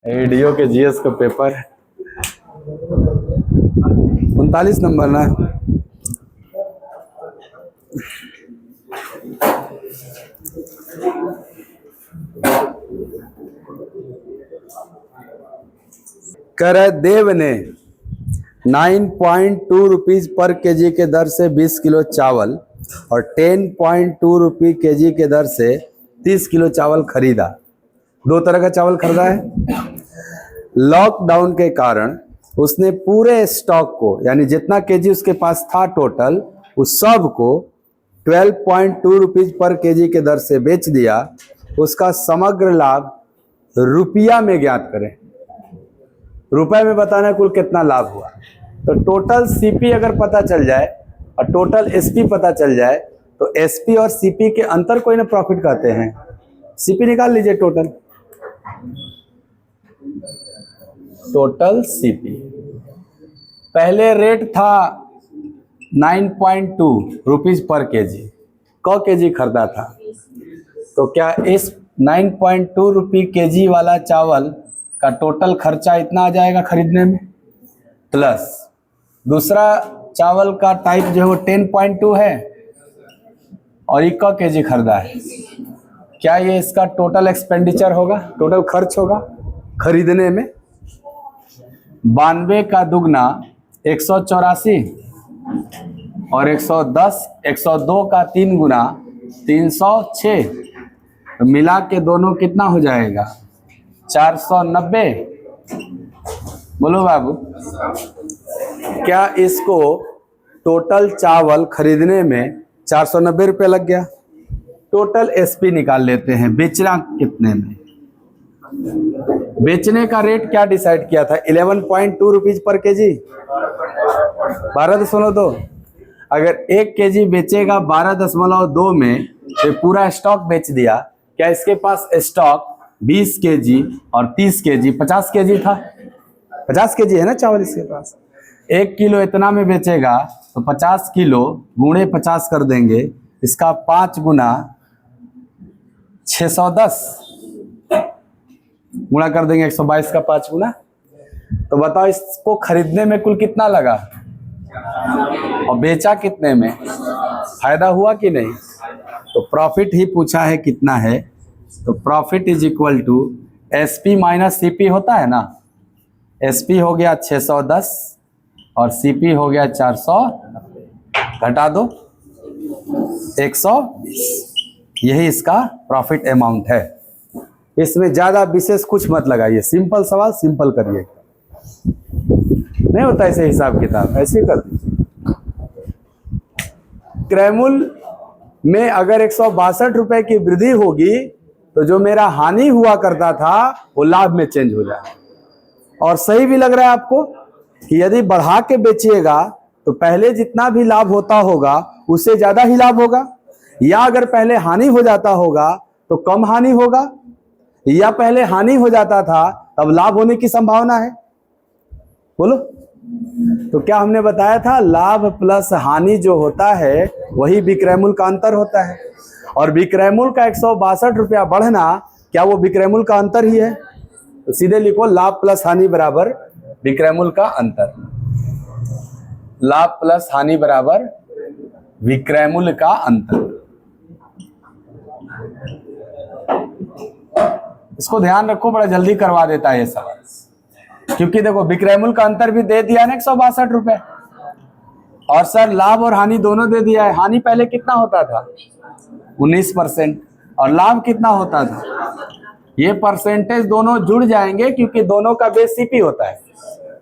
ADO के GS का paper 39 number ना। कह रहे देव ने 9.2 रुपीज पर केजी के दर से 20 किलो चावल और 10.2 रुपये केजी के दर से 30 किलो चावल खरीदा। दो तरह का चावल खरीदा है। लॉकडाउन के कारण उसने पूरे स्टॉक को, यानी जितना केजी उसके पास था टोटल, उस सब को 12.2 रुपीज पर केजी के दर से बेच दिया। उसका समग्र लाभ रुपया में ज्ञात करें। रुपए में बताना कुल कितना लाभ हुआ। तो टोटल सीपी अगर पता चल जाए और टोटल एसपी पता चल जाए तो एसपी और सीपी के अंतर को ही ना प्रॉफिट कहते हैं। सीपी निकाल लीजिए। टोटल सीपी पहले रेट था 9.2 रुपीज पर केजी। क केजी खरीदा था, तो क्या इस 9.2 रुपये केजी वाला चावल का टोटल खर्चा इतना आ जाएगा खरीदने में, प्लस दूसरा चावल का टाइप जो है वो 10.2 है और ये क केजी खरीदा है। क्या ये इसका टोटल एक्सपेंडिचर होगा, टोटल खर्च होगा खरीदने में? 92 का दुगना 184 और 110, 102 का 3 गुना 306, तो मिला के दोनों कितना हो जाएगा? 490। बोलो बाबू, क्या इसको टोटल चावल खरीदने में 490 रुपये लग गया? टोटल एसपी निकाल लेते हैं। बेचना कितने में? बेचने का रेट क्या डिसाइड किया था? 11.2 रुपीज पर केजी, 12.2। अगर 1 केजी बेचेगा 12.2 में, तो पूरा स्टॉक बेच दिया। क्या इसके पास स्टॉक 20 केजी और 30 केजी 50 केजी था? 50 केजी है ना चावल इसके पास। 1 किलो इतना में बेचेगा तो 50 किलो गुणे 50 कर देंगे। इसका 5 गुना 610 गुणा कर देंगे 122 का 5 गुना। तो बताओ इसको खरीदने में कुल कितना लगा और बेचा कितने में? फायदा हुआ कि नहीं? तो प्रॉफिट ही पूछा है कितना है। तो profit is equal to SP minus CP होता है ना। एसपी हो गया 610 और सीपी हो गया 490, घटा दो 120। यही इसका प्रॉफिट अमाउंट है। इसमें ज्यादा विशेष कुछ मत लगाइए। सिंपल सवाल सिंपल करिए, नहीं होता ऐसे हिसाब किताब, ऐसे कर दीजिए। क्रयमूल्य में अगर 162 रुपए की वृद्धि होगी तो जो मेरा हानि हुआ करता था वो लाभ में चेंज हो जाए। और सही भी लग रहा है आपको कि यदि बढ़ा के बेचिएगा तो पहले जितना भी लाभ होता होगा उससे ज्यादा ही लाभ होगा, या अगर पहले हानि हो जाता होगा तो कम हानि होगा, या पहले हानि हो जाता था तब लाभ होने की संभावना है। बोलो, तो क्या हमने बताया था? लाभ प्लस हानि जो होता है वही विक्रय मूल्य का अंतर होता है। और विक्रय मूल्य का 162 रुपया बढ़ना, क्या वो विक्रय मूल्य का अंतर ही है? तो सीधे लिखो लाभ प्लस हानि बराबर विक्रय मूल्य का अंतर। लाभ प्लस हानि बराबर विक्रय मूल्य का अंतर। इसको ध्यान रखो, बड़ा जल्दी करवा देता है ये सवाल। क्योंकि देखो विक्रय मूल्य का अंतर भी दे दिया ना 162 रुपए, और सर लाभ और हानि दोनों दे दिया है। हानि पहले कितना होता था? 19%, और लाभ कितना होता था? ये परसेंटेज दोनों जुड़ जाएंगे क्योंकि दोनों का बेस सीपी होता है।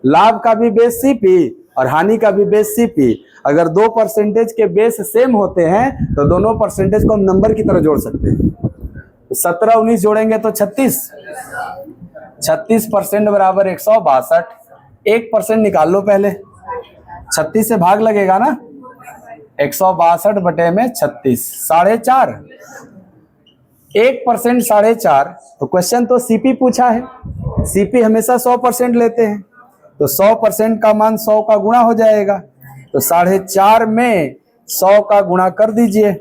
लाभ का भी बेस सीपी और हानि का भी बेस सीपी। अगर दो परसेंटेज के बेस सेम होते हैं तो दोनों परसेंटेज को हम नंबर की तरह जोड़ सकते हैं। 17 19 जोड़ेंगे तो 36। 36% बराबर 162। 1% निकाल लो पहले, 36 से भाग लगेगा ना। 162 बटे में 36, 4.5। 1% 4.5। तो क्वेश्चन तो सीपी पूछा है। सीपी हमेशा 100% लेते हैं, तो 100% का मान 100 का गुणा हो जाएगा। तो 4.5 में 100 का गुणा कर दीजिए,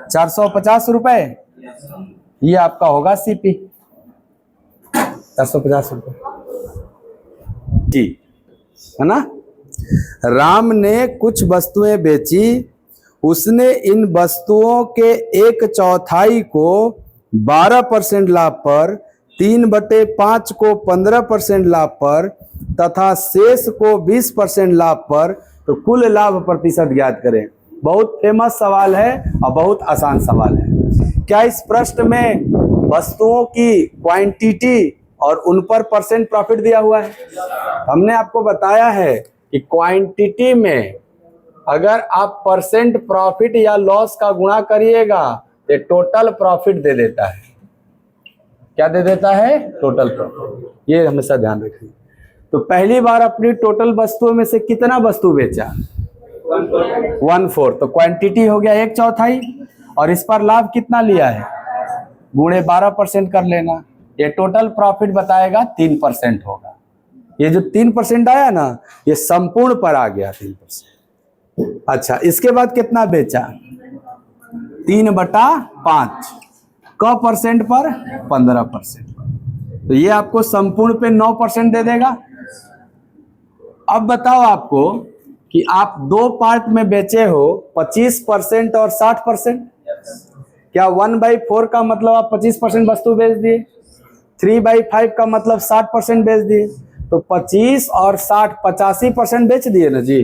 450 रुपए। ये आपका होगा सीपी। 450 रुपये जी, है ना। राम ने कुछ वस्तुएं बेची, उसने इन वस्तुओं के 1/4 को 12% लाभ पर, 3/5 को 15% लाभ पर तथा शेष को 20% लाभ पर, तो कुल लाभ प्रतिशत ज्ञात करें। बहुत फेमस सवाल है और बहुत आसान सवाल है। क्या इस प्रश्न में वस्तुओं की क्वांटिटी और उन पर परसेंट प्रॉफिट दिया हुआ है? हमने आपको बताया है कि क्वांटिटी में अगर आप परसेंट प्रॉफिट या लॉस का गुणा करिएगा तो टोटल प्रॉफिट दे देता है। क्या दे देता है? Total profit. ये हमेशा ध्यान रखिए। तो पहली बार अपनी टोटल वस्तुओं में से कितना वस्तु बेचा? 1/4। तो क्वांटिटी हो गया 1/4 और इस पर लाभ कितना लिया है? गुणे 12% कर लेना। ये टोटल प्रॉफिट बताएगा 3% होगा। ये जो 3% आया ना, ये संपूर्ण पर आ गया 3%। अच्छा, इसके बाद कितना बेचा? 3/5। क परसेंट पर? 15% पर। तो ये आपको संपूर्ण पे 9% दे देगा। अब बताओ आपको कि आप 2 पार्ट में बेचे हो, 25% और 60%। क्या 1/4 का मतलब आप 25% वस्तु बेच दिए? 3/5 का मतलब 60% बेच दिए। तो 25 और 60 85% बेच दिए ना जी।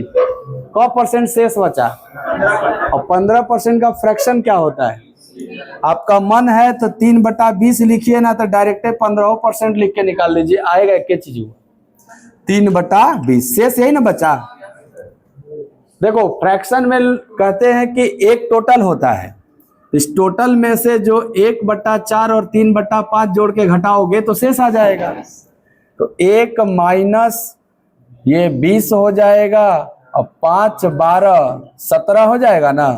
क परसेंट शेष बचा? और 15% का फ्रैक्शन क्या होता है? आपका मन है तो 3/20 लिखिए ना, तो डायरेक्ट 15% लिख के निकाल लीजिए, आएगा एक चीज हुआ 3/20। शेष यही ना बचा। देखो फ्रैक्शन में कहते हैं कि एक टोटल होता है, इस टोटल में से जो 1/4 और 3/5 जोड़ के घटाओगे तो शेष आ जाएगा। तो 1 माइनस ये 20 हो जाएगा और 5 12 17 हो जाएगा ना।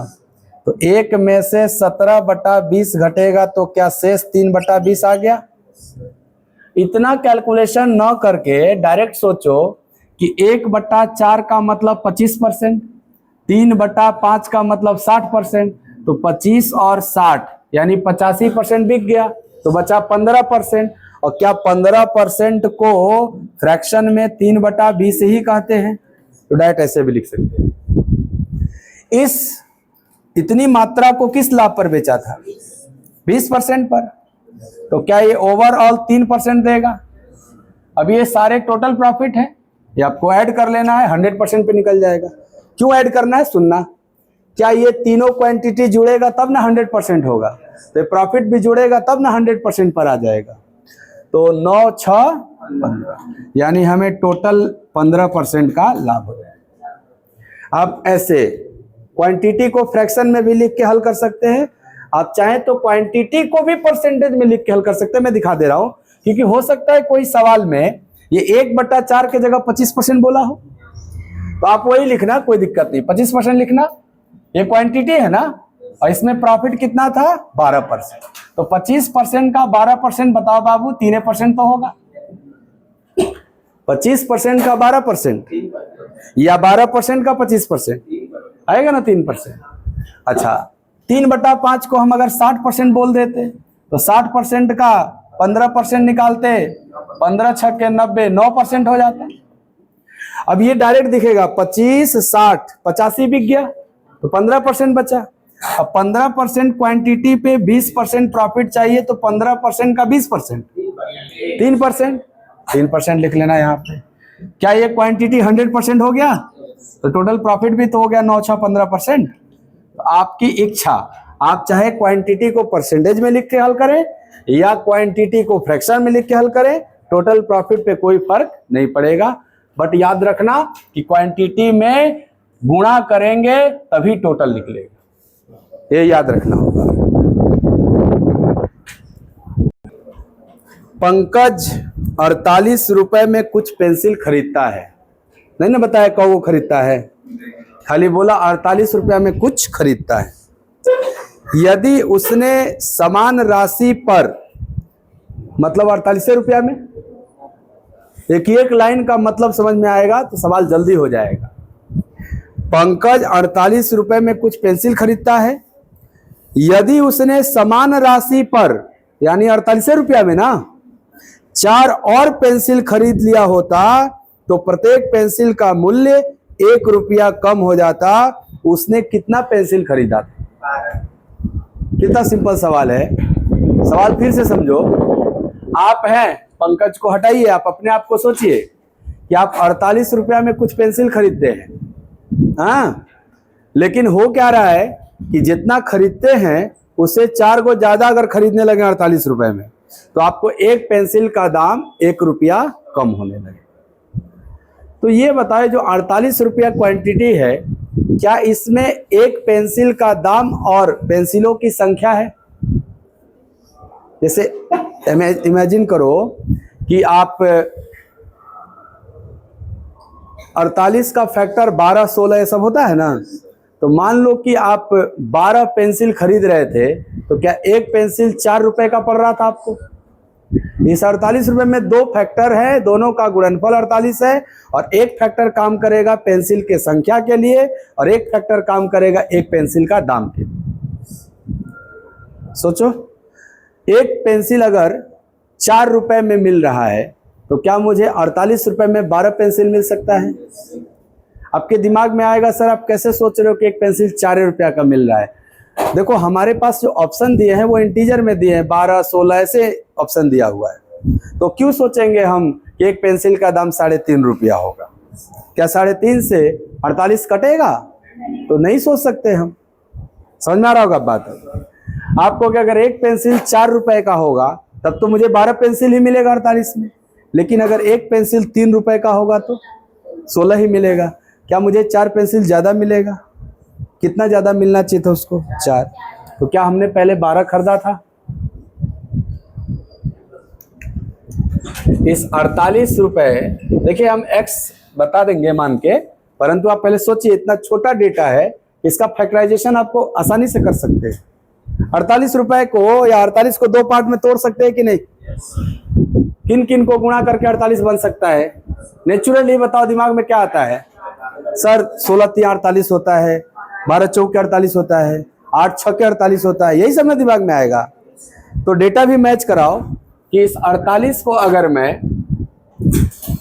तो 1 में से 17/20 घटेगा तो क्या शेष 3/20 आ गया? इतना कैलकुलेशन न करके डायरेक्ट सोचो कि 1/4 का मतलब 25%, 3/5 का मतलब 60%, तो 25 और 60 यानी 85% बिक गया, तो बचा 15%। और क्या 15% को फ्रैक्शन में 3/20 ही कहते हैं? तो डायरेक्ट ऐसे भी लिख सकते हैं। इतनी मात्रा को किस लाभ पर बेचा था? 20% पर। तो क्या ये ओवरऑल 3% देगा? अब ये सारे टोटल प्रॉफिट है, ये आपको ऐड कर लेना है, 100% पे निकल जाएगा। क्यों ऐड करना है? सुनना। क्या ये तीनों क्वांटिटी जुड़ेगा तब ना 100% होगा, तो प्रॉफिट भी जुड़ेगा तब ना 100% पर आ जाएगा। तो 9 6 15 यानी हमें टोटल 15% का लाभ हो जाएगा। आप ऐसे क्वांटिटी को फ्रैक्शन में भी लिख के हल कर सकते हैं, आप चाहें तो क्वांटिटी को भी परसेंटेज में लिख के हल कर सकते हैं। मैं दिखा दे रहा हूं, क्योंकि हो सकता है कोई सवाल में ये 1/4 की जगह 25% बोला हो, तो आप वही लिखना, कोई दिक्कत नहीं, 25% लिखना। ये क्वांटिटी है ना, और इसमें प्रॉफिट कितना था? 12%। तो 25% का 12% बताओ बाबू, 3% तो होगा। 25% का 12% या 12% का 25% आएगा ना? 3%। अच्छा, 3/5 को हम अगर 60% बोल देते तो 60% का 15% निकालते, 15 6 के 90, 9% हो जाता। अब ये डायरेक्ट दिखेगा 25 60 85 बिक गया, तो 15% बचा। अब 15% क्वांटिटी पे 20% प्रॉफिट चाहिए, तो 15% का 20% 3%। 3% लिख लेना यहाँ पे। क्या ये क्वांटिटी 100% हो गया? तो टोटल प्रॉफिट भी तो हो गया 9 6 15%। तो आपकी इच्छा, आप चाहे क्वांटिटी को परसेंटेज में लिख के हल करें या क्वांटिटी को फ्रैक्शन में लिख के हल करें, टोटल प्रॉफिट पे कोई फर्क नहीं पड़ेगा। बट याद रखना कि क्वांटिटी में गुणा करेंगे तभी टोटल निकलेगा, ये याद रखना होगा। पंकज 48 रुपए में कुछ पेंसिल खरीदता है। नहीं ना बताया कब वो खरीदता है, खाली बोला 48 रुपया में कुछ खरीदता है। यदि उसने समान राशि पर, मतलब 48 रुपया में, एक लाइन का मतलब समझ में आएगा तो सवाल जल्दी हो जाएगा। पंकज 48 रुपए में कुछ पेंसिल खरीदता है। यदि उसने समान राशि पर, यानी 48 रुपया में ना, 4 और पेंसिल खरीद लिया होता तो प्रत्येक पेंसिल का मूल्य 1 रुपया कम हो जाता। उसने कितना पेंसिल खरीदा था? कितना सिंपल सवाल है। सवाल फिर से समझो। आप हैं, पंकज को हटाइए, आप अपने आप को सोचिए कि आप 48 रुपया में कुछ पेंसिल खरीदते हैं, हाँ, लेकिन हो क्या रहा है कि जितना खरीदते हैं उससे 4 को ज्यादा अगर खरीदने लगे 48 रुपए में, तो आपको एक पेंसिल का दाम 1 रुपया कम होने लगे। तो ये बताए जो 48 रुपया क्वांटिटी है, क्या इसमें एक पेंसिल का दाम और पेंसिलों की संख्या है? जैसे इमेजिन करो कि आप 48 का फैक्टर 12, 16 ये सब होता है ना, तो मान लो कि आप 12 पेंसिल खरीद रहे थे, तो क्या एक पेंसिल 4 रुपए का पड़ रहा था आपको? इस 48 रुपए में 2 फैक्टर है, दोनों का गुणनफल 48 है, और एक फैक्टर काम करेगा पेंसिल के संख्या के लिए और एक फैक्टर काम करेगा एक पेंसिल का दाम के लिए। सोचो, एक पेंसिल अगर 4 रुपए में मिल रहा है तो क्या मुझे 48 रुपए में 12 पेंसिल मिल सकता है? आपके दिमाग में आएगा सर आप कैसे सोच रहे हो कि एक पेंसिल 4 रुपया का मिल रहा है? देखो, हमारे पास जो ऑप्शन दिए हैं वो इंटीजर में दिए हैं, 12, 16 ऐसे ऑप्शन दिया हुआ है। तो क्यों सोचेंगे हम कि एक पेंसिल का दाम 3.5 रुपया होगा? क्या 3.5 से 48 कटेगा? तो नहीं सोच सकते हम। समझ में आ रहा होगा बात? आपको क्या, अगर एक पेंसिल 4 रुपए का होगा तब तो मुझे 12 पेंसिल ही मिलेगा 48 में, लेकिन अगर एक पेंसिल 3 रुपए का होगा तो 16 ही मिलेगा। क्या मुझे 4 पेंसिल ज्यादा मिलेगा? कितना ज्यादा मिलना चाहिए था उसको? 4। तो क्या हमने पहले 12 खरीदा था? इस 48 रुपए, देखिए हम x बता देंगे मान के, परंतु आप पहले सोचिए, इतना छोटा डेटा है, इसका फैक्टराइजेशन आपको आसानी से कर सकते हैं। 48 रुपए को या 48 को 2 पार्ट में तोड़ सकते हैं कि नहीं? किन किन को गुणा करके 48 बन सकता है? नेचुरली बताओ, दिमाग में क्या आता है? सर 16 3 48 होता है, 12 चौके 48 होता है, 8 6 48 होता है, यही सब ना दिमाग में आएगा। तो डेटा भी मैच कराओ कि इस 48 को अगर मैं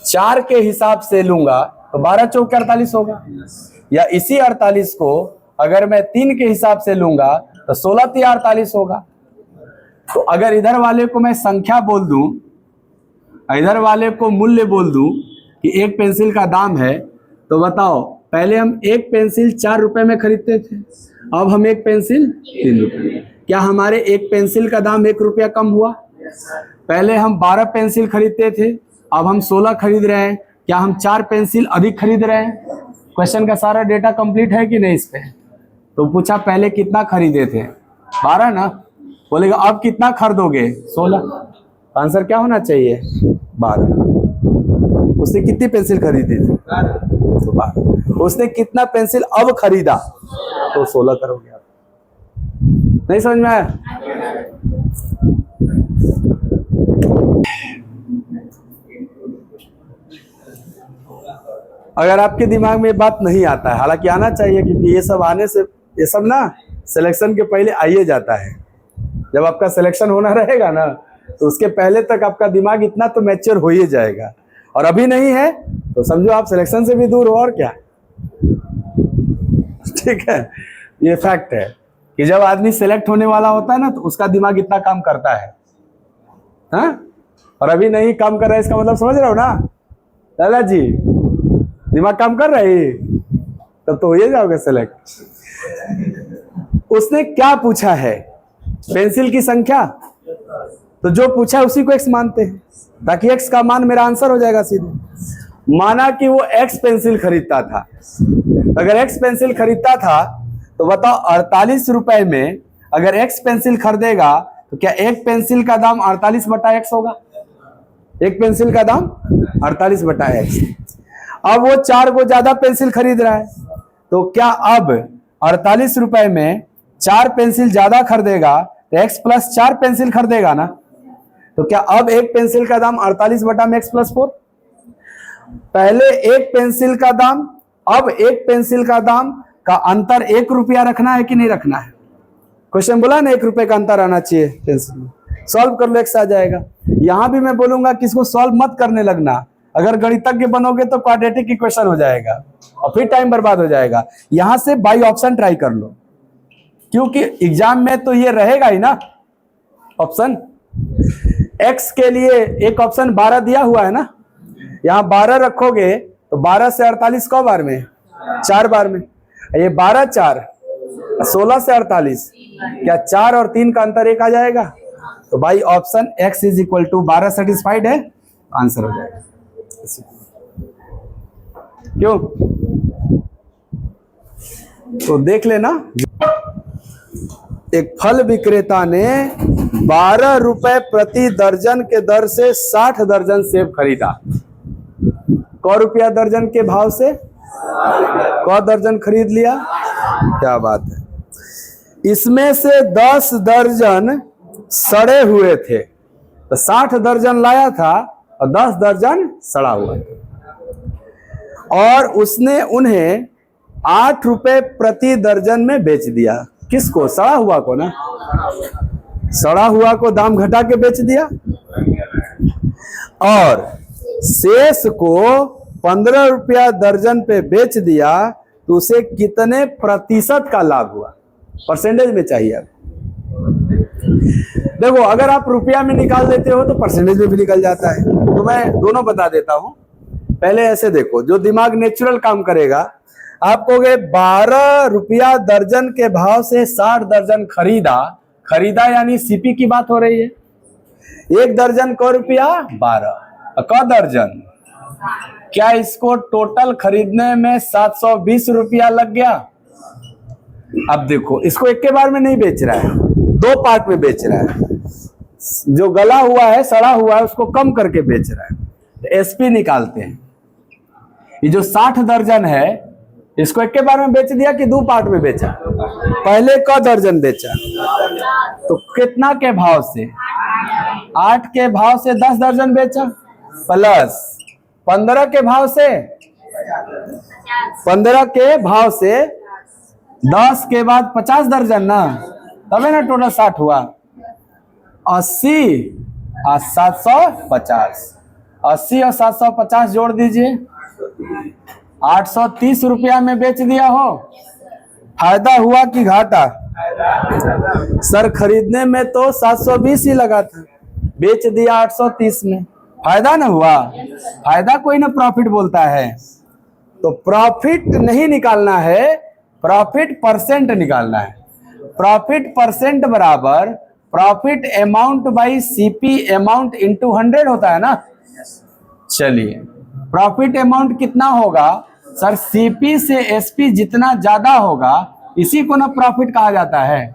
4 के हिसाब से लूंगा तो 12 चौके 48 होगा, या इसी 48 को अगर मैं 3 के हिसाब से लूंगा तो 16 3 48 होगा। तो अगर इधर वाले को मैं संख्या बोल दूं, इधर वाले को मूल्य बोल दूं कि एक पेंसिल का दाम है, तो बताओ, पहले हम एक पेंसिल 4 रुपए में खरीदते थे, अब हम एक पेंसिल 3 रुपए। क्या हमारे एक पेंसिल का दाम 1 रुपया कम हुआ? पहले हम 12 पेंसिल खरीदते थे, अब हम 16 खरीद रहे हैं। क्या हम 4 पेंसिल अधिक खरीद रहे हैं? क्वेश्चन का सारा डेटा कंप्लीट है कि नहीं इस पे? तो पूछा पहले कितना खरीदे थे? 12 ना। बोलेगा अब कितना खरीदोगे? 16। आंसर क्या होना चाहिए? 12। उसने कितनी पेंसिल खरीदी थी? तो 12। उसने कितना पेंसिल अब खरीदा? तो 16 करोगे आप। नहीं समझ में आया? अगर आपके दिमाग में बात नहीं आता है, हालांकि आना चाहिए, क्योंकि ये सब आने से, ये सब ना सिलेक्शन के पहले आइए जाता है। जब आपका सिलेक्शन होना रहेगा ना, तो उसके पहले तक आपका दिमाग इतना तो मैच्योर हो ही जाएगा, और अभी नहीं है तो समझो आप सिलेक्शन से भी दूर हो, और क्या। ठीक है, ये फैक्ट है कि जब आदमी सिलेक्ट होने वाला होता है ना, तो उसका दिमाग इतना काम करता है, हाँ? और अभी नहीं काम कर रहा है, इसका मतलब समझ रहे हो ना दादाजी? दिमाग काम कर रहा है तब तो हो ही जाओगे सिलेक्ट। उसने क्या पूछा है? पेंसिल की संख्या। तो जो पूछा है उसी को x मानते हैं, ताकि x का मान मेरा आंसर हो जाएगा सीधे। माना कि वो x पेंसिल खरीदता था। अगर x पेंसिल खरीदता था तो बताओ 48 रुपए में अगर x पेंसिल खरीदेगा तो क्या एक पेंसिल का दाम 48/x होगा? एक पेंसिल का दाम 48/x। अब वो 4 को ज्यादा पेंसिल खरीद रहा है, तो क्या अब 48 रुपए में 4 पेंसिल ज्यादा खरीदेगा तो x + 4 पेंसिल खरीदेगा ना? तो क्या अब एक पेंसिल का दाम 48/x + 4? पहले एक पेंसिल का दाम, अब एक पेंसिल का दाम का अंतर 1 रुपया रखना है कि नहीं रखना है? क्वेश्चन बोला ना 1 रुपए का अंतर आना चाहिए पेंसिल में। सॉल्व कर लो, x आ जाएगा। यहां भी मैं बोलूंगा कि इसको सॉल्व मत करने लगना, अगर गणितज्ञ बनोगे तो क्वाड्रेटिक इक्वेशन हो जाएगा और फिर टाइम बर्बाद हो जाएगा। यहां से बाई ऑप्शन ट्राई कर लो, क्योंकि एग्जाम में तो ये रहेगा ही ना ऑप्शन। x के लिए एक ऑप्शन 12 दिया हुआ है ना, यहां 12 रखोगे तो 12 से 48 कौ बार में, 4 बार में। ये 12 4 16 से 48, क्या 4 और 3 का अंतर 1 आ जाएगा? तो भाई option x is equal to 12 satisfied है, आंसर हो जाएगा। क्यों? तो देख लेना, एक फल विक्रेता ने 12 रुपए प्रति दर्जन के दर से 60 दर्जन सेब खरीदा। कै रुपया दर्जन के भाव से कै दर्जन खरीद लिया? क्या बात है। इसमें से 10 दर्जन सड़े हुए थे, तो 60 दर्जन लाया था और 10 दर्जन सड़ा हुआ था, और उसने उन्हें 8 रुपए प्रति दर्जन में बेच दिया। किसको? सड़ा हुआ को ना, सड़ा हुआ को दाम घटा के बेच दिया, और शेष को 15 रुपया दर्जन पे बेच दिया, तो उसे कितने प्रतिशत का लाभ हुआ? परसेंटेज में चाहिए अब। देखो, अगर आप रुपया में निकाल देते हो तो परसेंटेज में भी निकल जाता है, तो मैं दोनों बता देता हूं। पहले ऐसे देखो, जो दिमाग नेचुरल काम करेगा, आप कहोगे 12 रुपया दर्जन के भाव से 60 दर्जन खरीदा। खरीदा यानी सीपी की बात हो रही है। एक दर्जन कै रुपया? 12। कै दर्जन? क्या इसको टोटल खरीदने में 720 रुपया लग गया? अब देखो, इसको एक के बार में नहीं बेच रहा है, 2 पार्ट में बेच रहा है। जो गला हुआ है, सड़ा हुआ है, उसको कम करके बेच रहा है। तो एसपी निकालते हैं। ये जो 60 दर्जन है, इसको एक के बार में बेच दिया कि 2 पार्ट में बेचा? पहले कै दर्जन बेचा, तो कितना के भाव से? 8 के भाव से 10 दर्जन बेचा, प्लस 15 के भाव से 10 के बाद 50 दर्जन ना, तब है ना टोटल 60 हुआ। 80 और 750, 80 और 750 जोड़ दीजिए, 830 रुपया में बेच दिया हो। फायदा हुआ कि घाटा? सर खरीदने में तो 720 ही लगा था, बेच दिया 830 में, फायदा ना हुआ? फायदा कोई ना प्रॉफिट बोलता है। तो प्रॉफिट नहीं निकालना है, प्रॉफिट परसेंट निकालना है। प्रॉफिट परसेंट बराबर profit amount by CP amount into 100 होता है ना। चलिए, प्रॉफिट अमाउंट कितना होगा? सर सीपी से एसपी जितना ज्यादा होगा, इसी को ना प्रॉफिट कहा जाता है।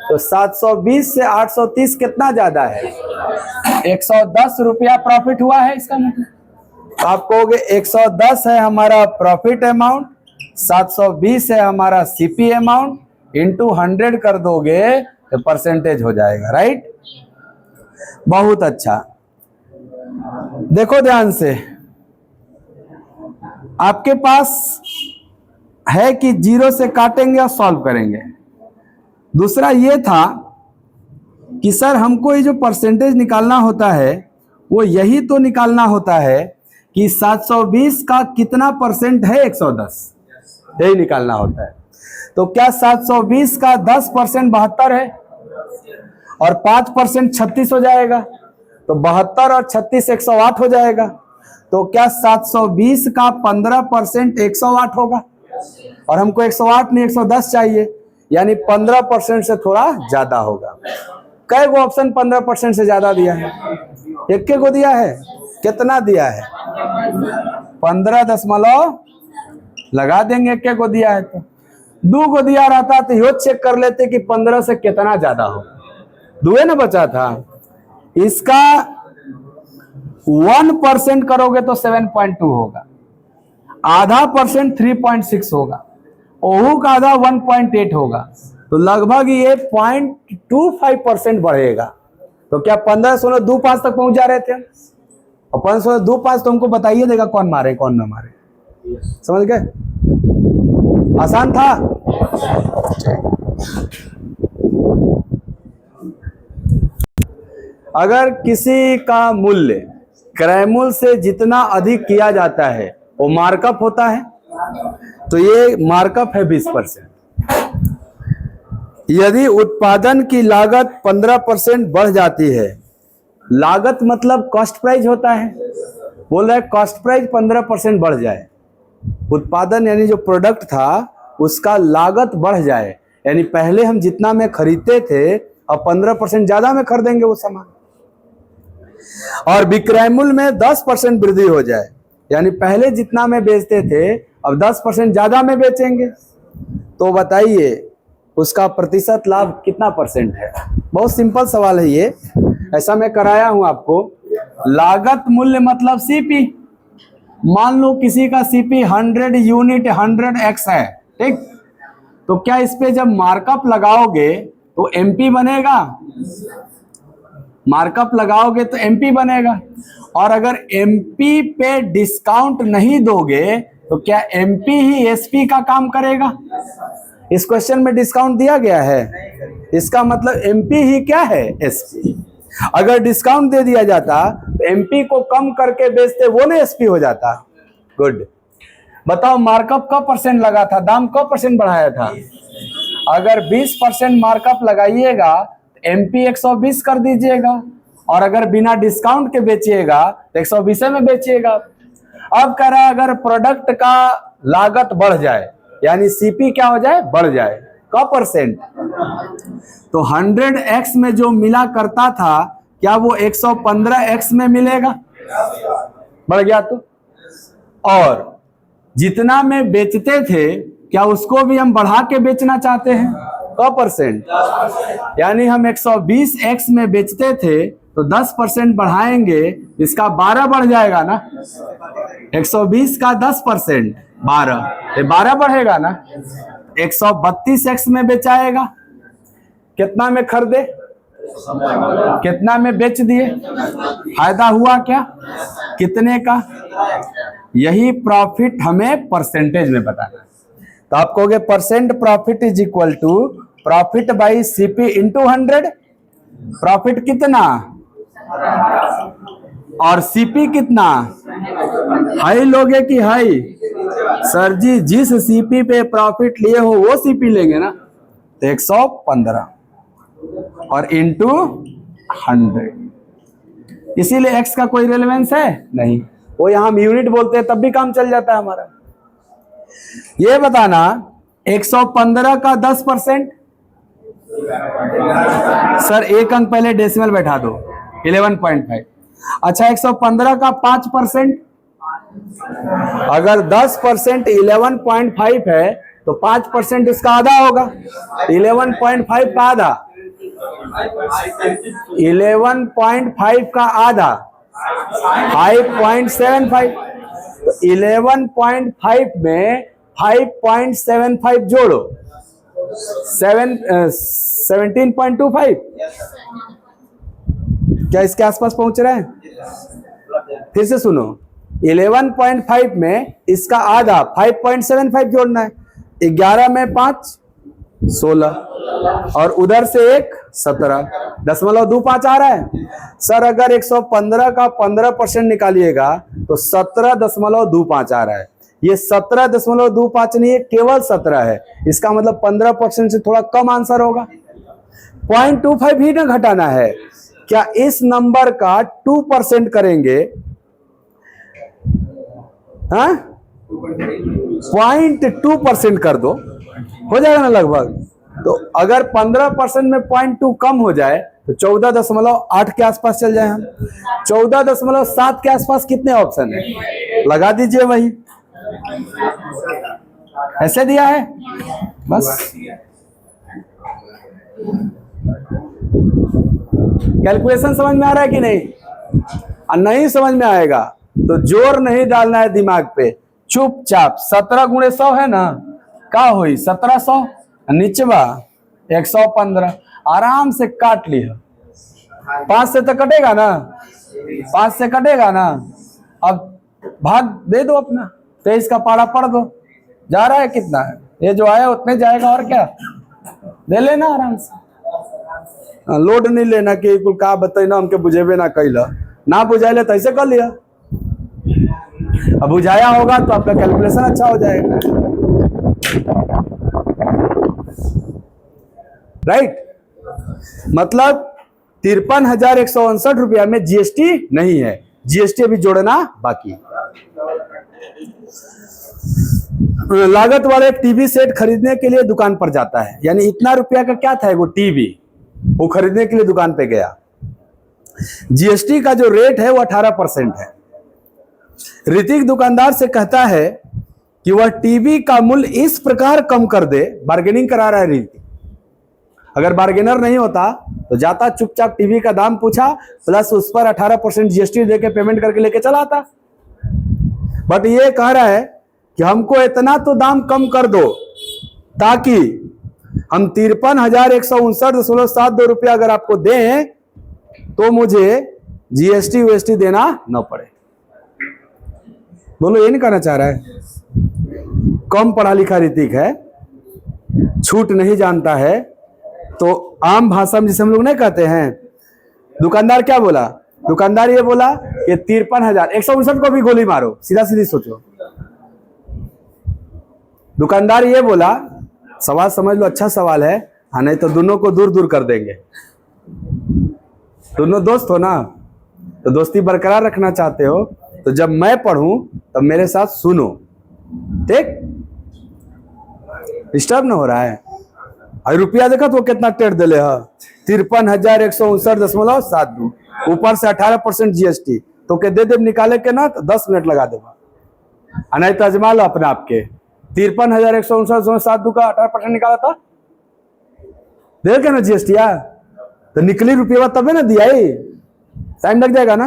तो 720 से 830 कितना ज्यादा है? 110 रुपया प्रॉफिट हुआ है। इसका मतलब आप कहोगे 110 है हमारा प्रॉफिट अमाउंट, 720 है हमारा सीपी अमाउंट, इंटू 100 कर दोगे तो परसेंटेज हो जाएगा, राइट? बहुत अच्छा। देखो ध्यान से, आपके पास है कि 0 से काटेंगे और सॉल्व करेंगे। दूसरा ये था कि सर हमको ये जो परसेंटेज निकालना होता है, वो यही तो निकालना होता है कि 720 का कितना परसेंट है 110, यही निकालना होता है। तो क्या 720 का 10% 72 है और 5% 36 हो जाएगा, तो 72 और 36 108 हो जाएगा। तो क्या 720 का 15% 108 होगा? और हमको 108 नहीं 110 चाहिए, यानी 15% से थोड़ा ज्यादा होगा। कई गो ऑप्शन 15% से ज्यादा दिया है? एक के को दिया है? कितना दिया है? 15 दशमलव लगा देंगे। एक के को दिया है तो 2 को दिया रहता तो यो चेक कर लेते कि 15 से कितना ज्यादा हो। 2 ना बचा था। इसका 1% करोगे तो 7.2 होगा, आधा परसेंट 3.6 होगा, ओहू का आधा 1.8 होगा, तो लगभग ये 0.25% बढ़ेगा। तो क्या 1525 तक पहुंच जा रहे थे? और 1525 तो हमको बताइए देगा कौन मारे कौन ना मारे। समझ गए? आसान था। अगर किसी का मूल्य क्रय मूल्य से जितना अधिक किया जाता है वो मार्कअप होता है, तो ये मार्कअप है 20%। यदि उत्पादन की लागत 15% बढ़ जाती है, लागत मतलब कॉस्ट प्राइस होता है, बोल रहा है कॉस्ट प्राइस 15% बढ़ जाए, उत्पादन यानी जो प्रोडक्ट था उसका लागत बढ़ जाए, यानी पहले हम जितना में खरीदते थे अब 15% ज्यादा में खरीदेंगे वो सामान, और विक्रय मूल्य में 10% वृद्धि हो जाए, यानी पहले जितना में बेचते थे अब 10% ज्यादा में बेचेंगे, तो बताइए उसका प्रतिशत लाभ कितना परसेंट है। बहुत सिंपल सवाल है ये, ऐसा मैं कराया हूं आपको। लागत मूल्य मतलब सीपी, मान लो किसी का सीपी 100 यूनिट 100x है, ठीक, तो क्या इस पे जब मार्कअप लगाओगे तो एमपी बनेगा, मार्कअप लगाओगे तो एमपी बनेगा, और अगर एमपी पे डिस्काउंट नहीं दोगे तो क्या एमपी ही एसपी का काम करेगा। इस क्वेश्चन में डिस्काउंट दिया गया है, इसका मतलब एमपी ही क्या है, एसपी। अगर डिस्काउंट दे दिया जाता तो एमपी को कम करके बेचते, वो ना एसपी हो जाता। गुड, बताओ मार्कअप का परसेंट लगा था, दाम का परसेंट बढ़ाया था। अगर 20% मार्कअप लगाइएगा तो एमपी 120 कर दीजिएगा, और अगर बिना डिस्काउंट के बेचिएगा तो 120 में बेचिएगा। अब कह रहा है अगर प्रोडक्ट का लागत बढ़ जाए यानी सीपी क्या हो जाए, बढ़ जाए, का परसेंट, तो 100x में जो मिला करता था क्या वो 115x में मिलेगा, बढ़ गया तो। और जितना में बेचते थे क्या उसको भी हम बढ़ा के बेचना चाहते हैं, का परसेंट, यानी हम 120x में बेचते थे तो 10% बढ़ाएंगे, इसका 12 बढ़ जाएगा ना, 120 का 10% 12, ये 12 बढ़ेगा ना। 132x में बेचाएगा, कितना में खरीदे, कितना में बेच दिए, फायदा हुआ क्या, कितने का, यही प्रॉफिट हमें परसेंटेज में बताना है। तो आप कहोगे percent profit is equal to profit by CP into 100, profit कितना और सीपी कितना, हाई लोगे कि हाई, सर जी जिस सीपी पे प्रॉफिट लिए हो वो सीपी लेंगे ना, तो 115 और इंटू 100, इसीलिए एक्स का कोई रेलेवेंस है नहीं, वो यहां हम यूनिट बोलते हैं तब भी काम चल जाता है हमारा। ये बताना 115 का 10%, सर एक अंक पहले डेसिमल बैठा दो, 11.5। अच्छा 115 का 5%, अगर 10% 11.5 है तो 5% उसका आधा होगा, 11.5 का आधा, 11.5 का आधा 5.75, तो 11.5 में 5.75 जोड़ो 17.25, क्या इसके आसपास पहुंच रहे हैं, फिर से सुनो, 11.5 में इसका आधा 5.75 जोड़ना है, 11 में 5 16 और उधर से एक 17.25 आ रहा है। सर अगर 115 का 15% निकालिएगा तो 17.25 आ रहा है, ये 17.25 नहीं है, केवल 17 है, इसका मतलब 15% से थोड़ा कम आंसर होगा, 0.25 ही ना घटाना है। क्या इस नंबर का 2% करेंगे, हाँ 0.2% कर दो, हो जाएगा ना लगभग। तो अगर 15% में 0.2 कम हो जाए तो 14.8 के आसपास चल जाए हम, 14.7 के आसपास कितने ऑप्शन है, लगा दीजिए वही, ऐसे दिया है बस। कैलकुलेशन समझ में आ रहा है कि नहीं, और नहीं समझ में आएगा तो जोर नहीं डालना है दिमाग पे, चुपचाप 17 गुणे 100 है ना, का हुई 1700, नीचवा 115, आराम से काट लिया, 5 से तो कटेगा ना, 5 से कटेगा ना, अब भाग दे दो अपना, 23 का पारा पढ़ दो, जा रहा है कितना है, ये जो आया उतने जाएगा, और क्या दे लेना आराम से। लोड नहीं लेना कि कुल का बताई ना हमके बुझेबे ना कैला, ना बुझाइले तो ऐसे कर लिया। अब बुझाया होगा तो आपका कैलकुलेशन अच्छा हो जाएगा, राइट। मतलब 53,169 रुपया में जीएसटी नहीं है, जीएसटी अभी जोड़ना बाकी है। लागत वाले टीवी सेट खरीदने के लिए दुकान पर जाता है, यानी इतना रुपया का क्या था, वो टीवी वो खरीदने के लिए दुकान पे गया। जीएसटी का जो रेट है वो 18% है। ऋतिक दुकानदार से कहता है कि वह टीवी का मूल्य इस प्रकार कम कर दे, बार्गेनिंग करा रहा है ऋतिक। अगर बार्गेनर नहीं होता तो जाता चुपचाप टीवी का दाम पूछा प्लस उस पर 18% जीएसटी देके पेमेंट करके लेके चला आता। बट ये कह रहा है कि हमको इतना तो दाम कम कर दो ताकि हम 53,159.72 रुपया अगर आपको दें तो मुझे जीएसटी वीएसटी देना न पड़े। बोलो, ये नहीं कहना चाह रहा है? कम पढ़ा लिखा ऋतिक है, छूट नहीं जानता है, तो आम भाषा में जिसे हम लोग नहीं कहते हैं, दुकानदार क्या बोला? दुकानदार ये बोला कि 53,159 को भी गोली मारो, सीधा सीधी सोचो। दुकानदार ये बोला, सवाल समझ लो, अच्छा सवाल है, हाँ, नहीं तो दोनों को दूर दूर कर देंगे। दोनों दोस्त हो ना, तो दोस्ती बरकरार रखना चाहते हो तो जब मैं पढ़ूं तब मेरे साथ सुनो, ठीक? डिस्टर्ब ना हो रहा है। और रुपया देखा तो कितना टेढ़ दिले है, 53,159.72, ऊपर से 18% जीएसटी तो के दे निकाले के ना तो 10 मिनट लगा देगा। नहीं तो अजमा लो अपने आपके, 53,159.72 का 18% निकाला था, दे क्या ना जीएसटी तो निकली रुपया तबे ना दिया, टाइम लग जाएगा ना।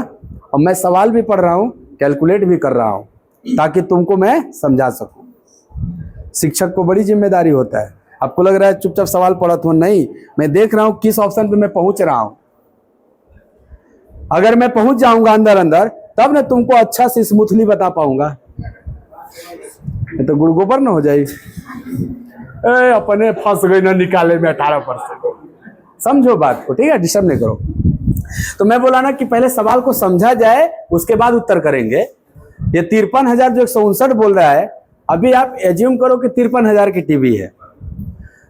और मैं सवाल भी पढ़ रहा हूं, कैलकुलेट भी कर रहा हूं ताकि तुमको मैं समझा सकूं। शिक्षक को बड़ी जिम्मेदारी होता है। आपको लग रहा है चुपचाप सवाल पढ़ा तो नहीं, मैं देख रहा हूं किस ऑप्शन पे मैं पहुंच रहा हूं। अगर मैं पहुंच जाऊंगा अंदर अंदर तब ना तुमको अच्छा से स्मूथली बता पाऊंगा, नहीं तो गुड़गोबर ना हो जाए। अपने फंस गई ना निकाले में 18%। समझो बात को, ठीक है? डिस्टर्ब नहीं करो। तो मैं बोला ना कि पहले सवाल को समझा जाए उसके बाद उत्तर करेंगे। ये 53,159 बोल रहा है, अभी आप एज्यूम करो कि 53,000 की टीवी है,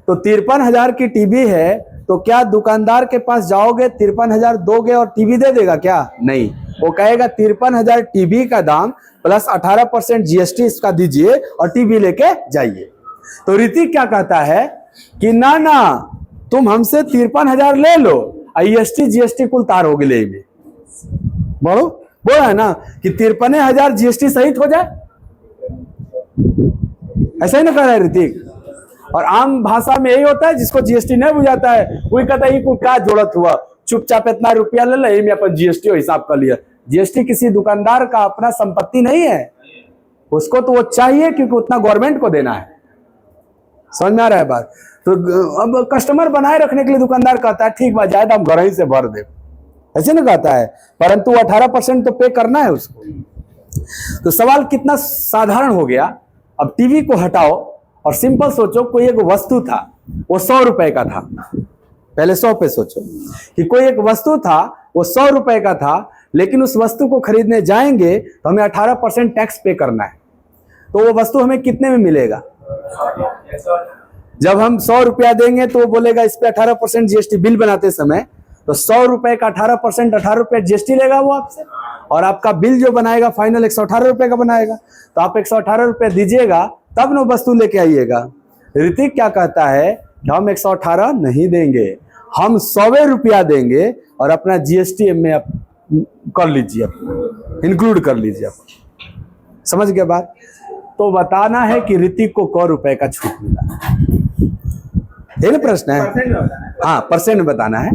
तो 53,000 की टीवी है तो क्या दुकानदार के पास जाओगे 53,000 दोगे और टीवी दे देगा क्या? नहीं, वो कहेगा 53,000 टीवी का दाम प्लस 18% जीएसटी इसका दीजिए और टीवी लेके जाइए। तो ऋतिक क्या कहता है कि ना ना, तुम हमसे 53,000 ले लो, आईएसटी जीएसटी कुल तार हो गए, बढ़ो बोला है ना कि 53,000 जीएसटी सहित हो जाए, ऐसा ही ना कह रहा है ऋतिक। और आम भाषा में यही होता है, जिसको जीएसटी नहीं बुझाता है वही कहता है कि क्या जरूरत हुआ, चुपचाप इतना रुपया ले लो, में अपन जीएसटी हिसाब कर लिया। जीएसटी किसी दुकानदार का अपना संपत्ति नहीं है, उसको तो वो चाहिए क्योंकि उतना गवर्नमेंट को देना है। समझ में आ रहा है बात? तो अब कस्टमर बनाए रखने के लिए दुकानदार कहता है ठीक बा, जाए हम घर ही से भर दे, ऐसे ना कहता है, परंतु 18% तो पे करना है उसको। तो सवाल कितना साधारण हो गया। अब टीवी को हटाओ और सिंपल सोचो, कोई एक वस्तु था, वो 100 रुपए का था। पहले 100 पे सोचो कि कोई एक वस्तु था, वो 100 रुपए का था, लेकिन उस वस्तु को खरीदने जाएंगे तो हमें 18% टैक्स पे करना है। तो वो वस्तु हमें कितने में मिलेगा? जब हम 100 रुपया देंगे तो वो बोलेगा इस पे 18% जीएसटी, बिल बनाते समय तो 100 रुपए का 18%, 18 रुपया जीएसटी लेगा वो आपसे, और आपका बिल जो बनाएगा फाइनल 118 रुपए का बनाएगा। तो आप 118 रुपये दीजिएगा तब न वस्तु लेके आइएगा। ऋतिक क्या कहता है कि हम 118 नहीं देंगे, हम 100 रुपया देंगे और अपना जीएसटी में कर लीजिए, इंक्लूड कर लीजिए। समझ गए बात? तो बताना है कि ऋतिक को क रुपए का छूट मिला, यही प्रश्न है। हाँ, परसेंट बताना है।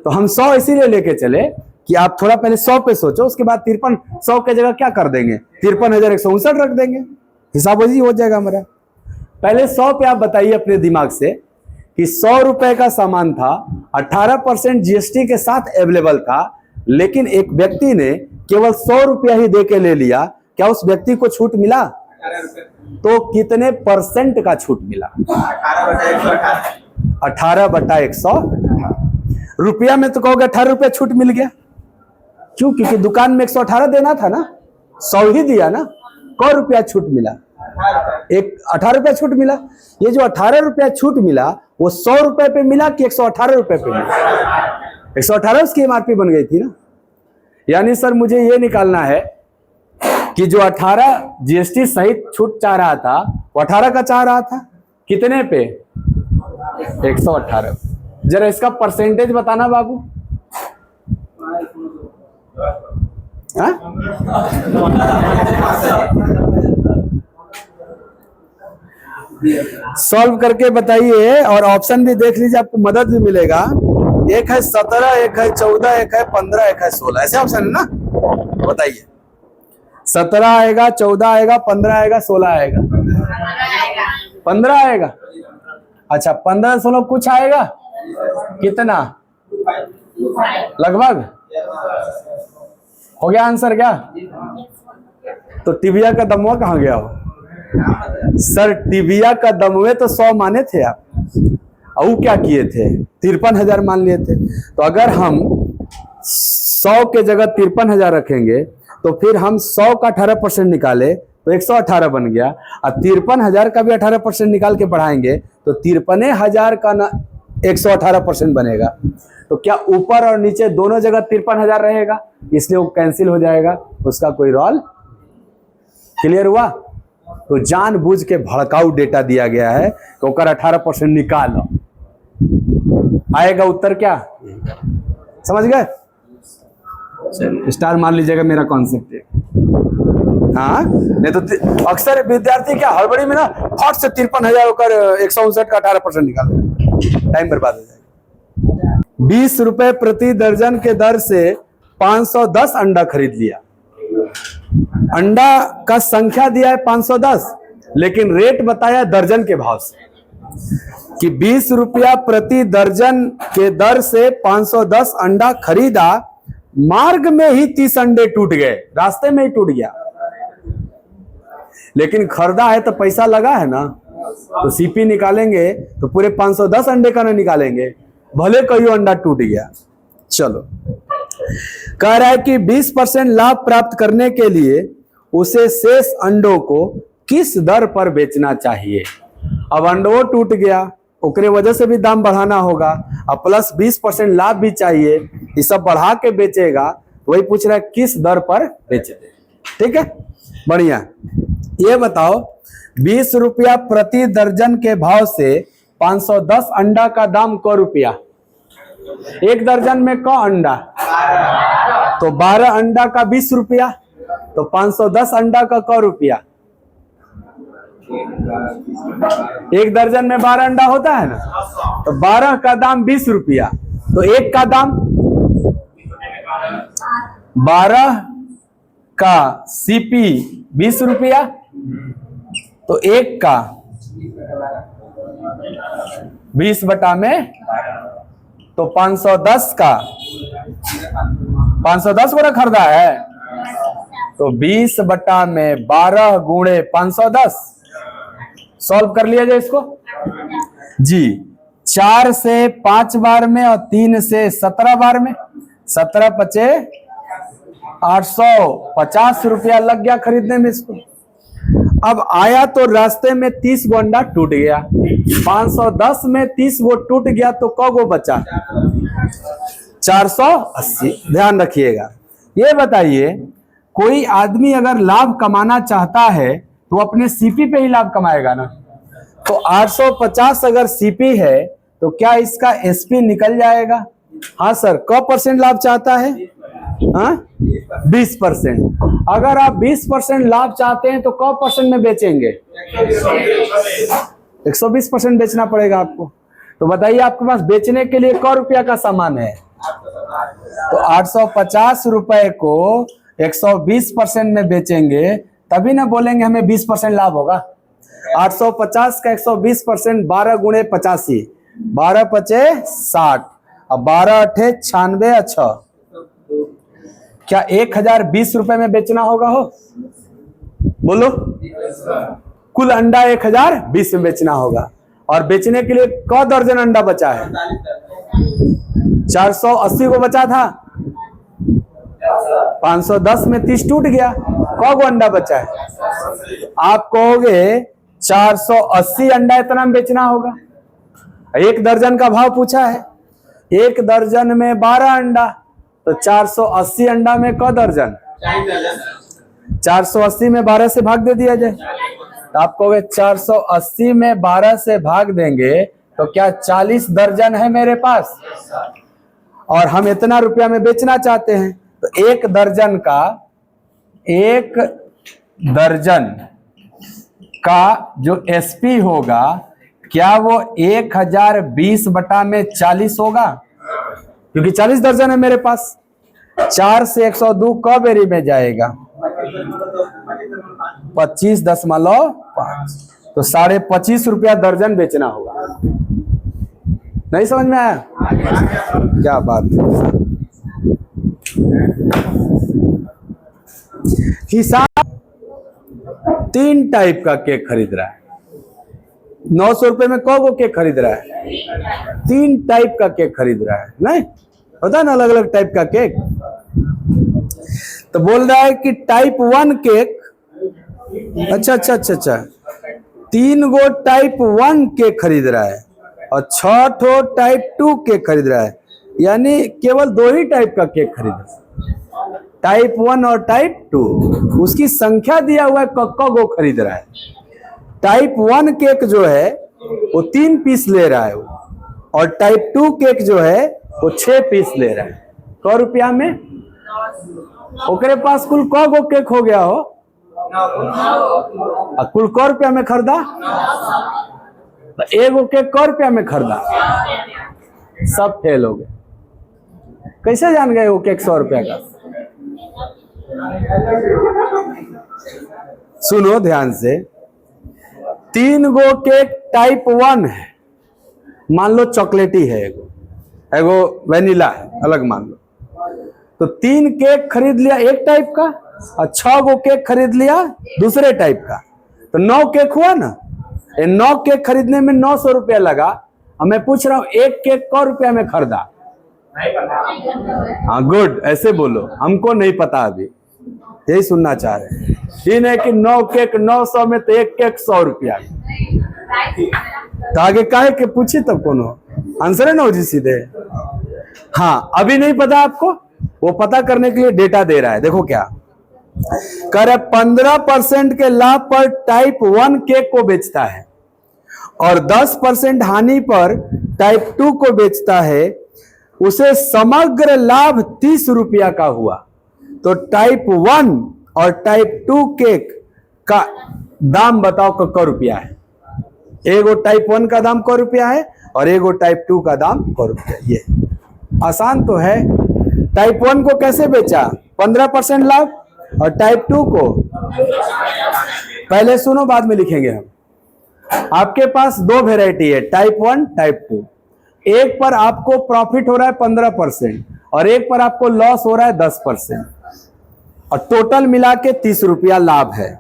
तो हम 100 इसीलिए लेके चले कि आप थोड़ा पहले 100 पे सोचो, उसके बाद 100 के जगह क्या कर देंगे, 53,159 रख देंगे, हिसाब वही हो जाएगा हमारा। पहले 100 पे आप बताइए अपने दिमाग से कि 100 रुपए का सामान था, 18% जीएसटी के साथ अवेलेबल था, लेकिन एक व्यक्ति ने केवल 100 रुपया ही दे के ले लिया, क्या उस व्यक्ति को छूट मिला? तो कितने परसेंट का छूट मिला? 18/118। रुपया में तो कहोगे 18 रुपया छूट मिल गया। क्यों? क्योंकि दुकान में 118 देना था ना, 100 ही दिया ना। क रुपया छूट मिला? 18 रुपया छूट मिला। ये जो 18 रुपया छूट मिला वो 100 रुपए पे मिला कि 118 रुपए पे मिला? 118 उसकी एमआरपी बन गई थी ना। यानी सर मुझे ये निकालना है कि जो 18 जीएसटी सहित छूट चाह रहा था वो 18 का चाह रहा था कितने पे? 118। जरा इसका परसेंटेज बताना बाबू। सॉल्व करके बताइए और ऑप्शन भी देख लीजिए, आपको मदद भी मिलेगा। एक है 17, एक है 14, एक है 15, एक है 16, ऐसे ऑप्शन है ना। बताइए 17 आएगा, 14 आएगा, 15 आएगा, 16 आएगा? 15 आएगा। अच्छा 15 16 कुछ आएगा कितना? लगभग हो गया आंसर क्या? तो टिबिया का दमवा कहां गया हो? सर टिबिया का दमवे तो 100 माने थे आप, और क्या किए थे? 53,000 मान लिए थे। तो अगर हम 100 के जगह 53,000 रखेंगे तो फिर हम 100 का 18% निकाले तो 118 बन गया, और 53,000 का भी 18% निकाल के बढ़ाएंगे तो 53,000 का ना 118% बनेगा। तो क्या ऊपर और नीचे दोनों जगह 53,000 रहेगा? इसलिए वो कैंसिल हो जाएगा, उसका कोई रोल। क्लियर हुआ? तो जानबूझ के भड़काऊ डेटा दिया गया है कि ओकर 18% निकालो। आएगा उत्तर क्या? समझ गए? स्टार मान लीजिएगा, मेरा कॉन्सेप्ट है। हाँ नहीं तो अक्सर विद्यार्थी क्या हड़बड़ी में ना फट से 53,000 होकर 159 का 18% निकाल देगा, टाइम बर्बाद हो जाएगा। 20 रुपए प्रति दर्जन के दर से 510 अंडा खरीद लिया। अंडा का संख्या दिया है 510, लेकिन रेट बताया दर्जन के भाव से कि 20 रुपया प्रति दर्जन के दर से 510 अंडा खरीदा। मार्ग में ही 30 अंडे टूट गए, रास्ते में ही टूट गया। लेकिन खरीदा है तो पैसा लगा है ना, तो सीपी निकालेंगे तो पूरे 510 अंडे का ना निकालेंगे, भले कई अंडा टूट गया। चलो कह रहा है कि 20% लाभ प्राप्त करने के लिए उसे शेष अंडों को किस दर पर बेचना चाहिए। अब अंडो टूट गया, ओकरे वजह से भी दाम बढ़ाना होगा, अब प्लस 20% लाभ भी चाहिए, ये सब बढ़ा के बेचेगा। वही पूछ रहा है किस दर पर बेचे। ठीक है, बढ़िया। ये बताओ 20 रुपया प्रति दर्जन के भाव से 510 अंडा का दाम क रुपया? एक दर्जन में क अंडा? तो 12 अंडा का 20 रुपया, तो 510 अंडा का क रुपया? एक दर्जन में 12 अंडा होता है ना, तो 12 का दाम 20 रुपया, तो एक का दाम 12 का सीपी 20 रुपया, तो एक का 20 बटा में, तो 510 का 510 को खरीदा है, तो 20 बटा में 12 गुणे 510। सॉल्व कर लिया जाए इसको जी। 4 से 5 बार में और 3 से 17 बार में, 17 पचे 850 रुपया लग गया खरीदने में इसको। अब आया तो रास्ते में 30 गो अंडा टूट गया, 510 में 30 गो टूट गया तो क गो बचा? 480। ध्यान रखिएगा। ये बताइए कोई आदमी अगर लाभ कमाना चाहता है तो अपने सीपी पे ही लाभ कमाएगा ना। तो 850 अगर सीपी है तो क्या इसका एसपी निकल जाएगा? हाँ सर। क% लाभ चाहता है? हाँ 20%। अगर आप 20% लाभ चाहते हैं तो क% में बेचेंगे? 120% बेचना पड़ेगा आपको। तो बताइए आपके पास बेचने के लिए क रुपया का सामान है? तो 850 रुपए को 120% में बेचेंगे तभी ना बोलेंगे हमें 20% लाभ होगा। 850 का 120%, 12 गुणे 85, 12 पचे 60, अब 12 अठे 96, अच्छा क्या 1020 रुपए में बेचना होगा? हो बोलो। कुल अंडा 1020 में बेचना होगा, और बेचने के लिए क दर्जन अंडा बचा है? 480 को बचा था, 510 में 30 टूट गया, कौ गो अंडा बचा है? आप कहोगे 480 अंडा इतना में बेचना होगा। 1 दर्जन का भाव पूछा है, 1 दर्जन में 12 अंडा, तो 480 अंडा में क दर्जन? 480 में 12 से भाग दे दिया जाए, तो आप कहोगे 480 में 12 से भाग देंगे तो क्या 40 दर्जन है मेरे पास, और हम इतना रुपया में बेचना चाहते हैं, तो 1 दर्जन का जो एसपी होगा, क्या वो 1020 बटा में 40 होगा? क्योंकि 40 दर्जन है मेरे पास। 4 से 102 क बेरी में जाएगा? 25.5, तो 25.5 रुपया दर्जन बेचना होगा। नहीं समझ में आया? क्या बात है। हिसाब 3 टाइप का केक खरीद रहा है। 900 रुपए में कौ गो केक खरीद रहा है? 3 टाइप का केक खरीद रहा है। नहीं होता ना अलग अलग टाइप का केक? तो बोल रहा है कि टाइप 1 केक, अच्छा 3 गो टाइप 1 केक खरीद रहा है और 6 ठो टाइप 2 केक खरीद रहा है, यानी केवल 2 ही टाइप का केक खरीद रहा है, टाइप 1 और टाइप 2। उसकी संख्या दिया हुआ है कक्का गो खरीद रहा है। टाइप 1 केक जो है वो 3 पीस ले रहा है, और टाइप 2 केक जो है वो 6 पीस ले रहा है। क रुपया में? ओकरे पास कुल क गो केक हो गया हो? कुल क रुपया में खरीदा? तो 1 गो केक क रुपया में खरीदा? सब फेल हो गए। कैसे जान गए वो केक 100 रुपया का? सुनो ध्यान से, 3 गो केक टाइप 1 है, मान लो चॉकलेटी है, एगो वेनिला है, अलग मान लो। तो 3 केक खरीद लिया एक टाइप का, और 6 गो केक खरीद लिया दूसरे टाइप का, तो 9 केक हुआ ना। 9 केक खरीदने में 900 रुपया लगा, और मैं पूछ रहा हूं 1 केक क रुपया में खरीदा? हाँ गुड, ऐसे बोलो, हमको नहीं पता, अभी यही सुनना चाह रहे हैं। ये नहीं कि 9 केक 900 में, तो 1 केक 100 रुपया। तो आगे काहे के पूछी तब कोनो आंसर है ना जी सीधे। हाँ अभी नहीं पता आपको, वो पता करने के लिए डेटा दे रहा है। देखो क्या कर, 15% के लाभ पर टाइप 1 केक को बेचता है और 10% हानि पर टाइप 2 को बेचता है, उसे समग्र लाभ 30 रुपया का हुआ। तो टाइप 1 और टाइप 2 केक का दाम बताओ क रुपया है? एगो टाइप 1 का दाम क रुपया है और एगो टाइप 2 का दाम क रुपया। ये आसान तो है। टाइप 1 को कैसे बेचा? 15% लाभ, और टाइप 2 को, पहले सुनो बाद में लिखेंगे हम। आपके पास 2 वेराइटी है, टाइप 1 टाइप 2। एक पर आपको प्रॉफिट हो रहा है 15% और एक पर आपको लॉस हो रहा है 10%, और टोटल मिला के 30 रुपया लाभ है,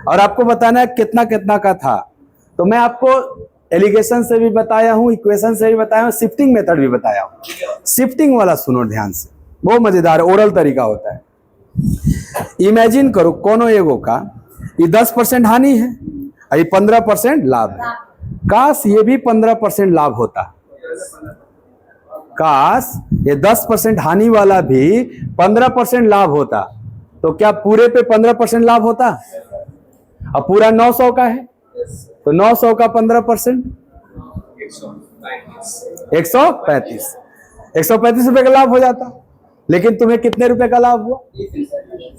और आपको बताना है कितना कितना का था। तो मैं आपको एलिगेशन से भी बताया हूं, इक्वेशन से भी बताया हूं, शिफ्टिंग मेथड भी बताया हूं। शिफ्टिंग वाला सुनो ध्यान से, बहुत मजेदार ओरल तरीका होता है। इमेजिन करो कोनो एगो का ये 10% हानि है और ये 15% लाभ है। काश ये भी 15% लाभ होता, काश ये 10% हानि वाला भी 15% लाभ होता, तो क्या पूरे पे 15% लाभ होता? अब पूरा 900 का है, तो 900 का 15% 135 रुपए का लाभ हो जाता। लेकिन तुम्हें कितने रुपए का लाभ हुआ?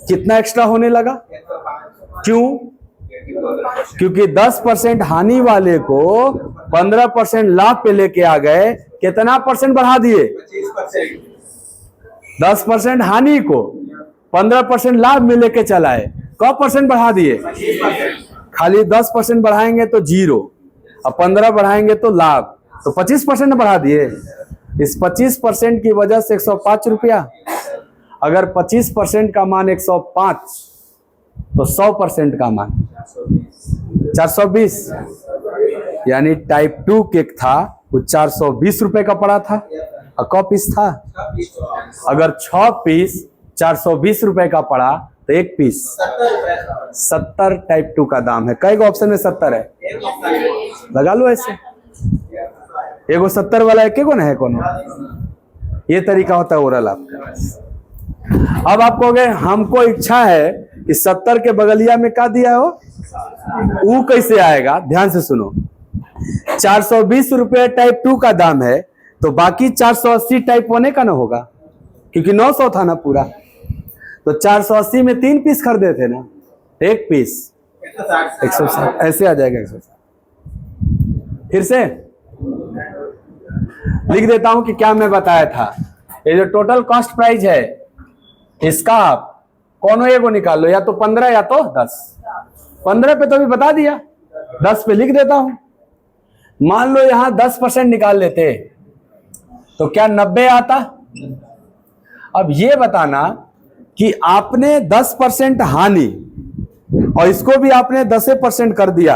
कितना एक्स्ट्रा होने लगा? क्यों? क्योंकि 10% हानि वाले को 15% लाभ पे लेके आ गए। कितना परसेंट बढ़ा दिए? 10% हानि को 15% लाभ में लेके चलाए, कौ परसेंट बढ़ा दिए? खाली 10% बढ़ाएंगे तो 0, और 15 बढ़ाएंगे तो लाभ, तो 25% बढ़ा दिए। इस 25% की वजह से 105 रुपया। अगर 25% का मान 105, तो 100% का मान 420, यानी टाइप 2 केक था वो 420 रुपए का पड़ा था, क पीस था? अगर 6 पीस 420 रुपए का पड़ा तो एक पीस 70 टाइप 2 का दाम है। कई ऑप्शन में 70 है, लगा लो ऐसे। एगो 70 वाला एक को ना है कोनो, ये तरीका होता है ओरल आपका। अब आप कहोगे हमको इच्छा है कि 70 के बगलिया में क्या दिया हो, ऊ कैसे आएगा? ध्यान से सुनो, 420 रुपए टाइप 2 का दाम है तो बाकी 480 टाइप 1 का ना होगा, क्योंकि 900 था ना पूरा। तो 480 में 3 पीस खरीदे थे ना, एक पीस 160, ऐसे आ जाएगा 160। फिर से लिख देता हूं कि क्या मैं बताया था। ये जो टोटल कॉस्ट प्राइस है इसका आप कोनो एगो निकाल लो, या तो 15 या तो 10। 15 पे तो अभी बता दिया, 10 पे लिख देता हूं। मान लो यहां 10% निकाल लेते तो क्या 90 आता? अब ये बताना कि आपने 10% हानि और इसको भी आपने 10% कर दिया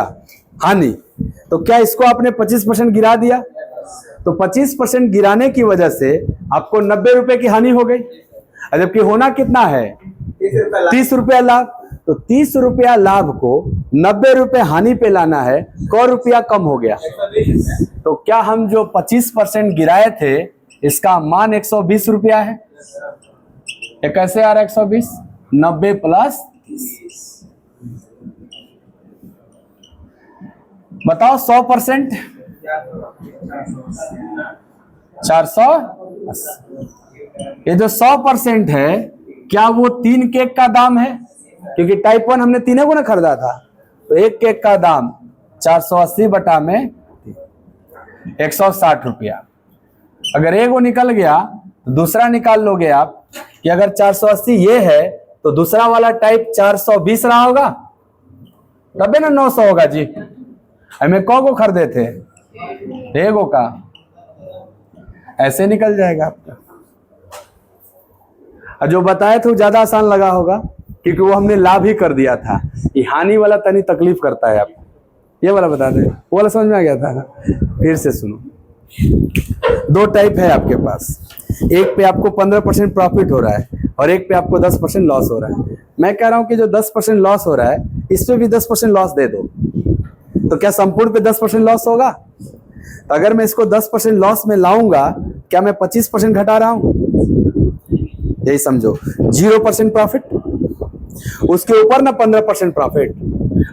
हानि, तो क्या इसको आपने 25% गिरा दिया? तो 25% गिराने की वजह से आपको 90 रुपए की हानि हो गई, जबकि होना कितना है 30 रुपया लाभ। तो 30 रुपया लाभ को 90 रुपए हानि पे लाना है, क रुपया कम हो गया। तो क्या हम जो 25% गिराए थे इसका मान 120 रुपया है? ये कैसे आ रहा है 120? 90 प्लस 30, बताओ 100%, 480। ये जो 100% है क्या वो 3 केक का दाम है? क्योंकि टाइप 1 हमने 3 को ना खरीदा था, तो एक केक का दाम 480 बटा में 160 रुपया। अगर एक वो निकल गया तो दूसरा निकाल लोगे आप कि अगर 480 ये है तो दूसरा वाला टाइप 420 रहा होगा, तबे ना 900 होगा जी। हमें को खरीदे थे, एगो का, ऐसे निकल जाएगा आपका। और जो बताए थे ज्यादा आसान लगा होगा क्योंकि वो हमने लाभ ही कर दिया था। ये हानि वाला तनी तकलीफ करता है आपको, ये वाला बता दे, वो वाला समझ में आ गया था ना? फिर से सुनो, 2 टाइप है आपके पास, एक पे आपको 15% प्रॉफिट हो रहा है और एक पे आपको 10% लॉस हो रहा है। मैं कह रहा हूं कि जो 10% लॉस हो रहा है इस पे भी 10% लॉस दे दो, तो क्या संपूर्ण पे 10% लॉस होगा? तो अगर मैं इसको 10% लॉस में लाऊंगा, क्या मैं 25% घटा रहा हूं? यही समझो, 0% प्रॉफिट, उसके ऊपर ना 15% प्रॉफिट।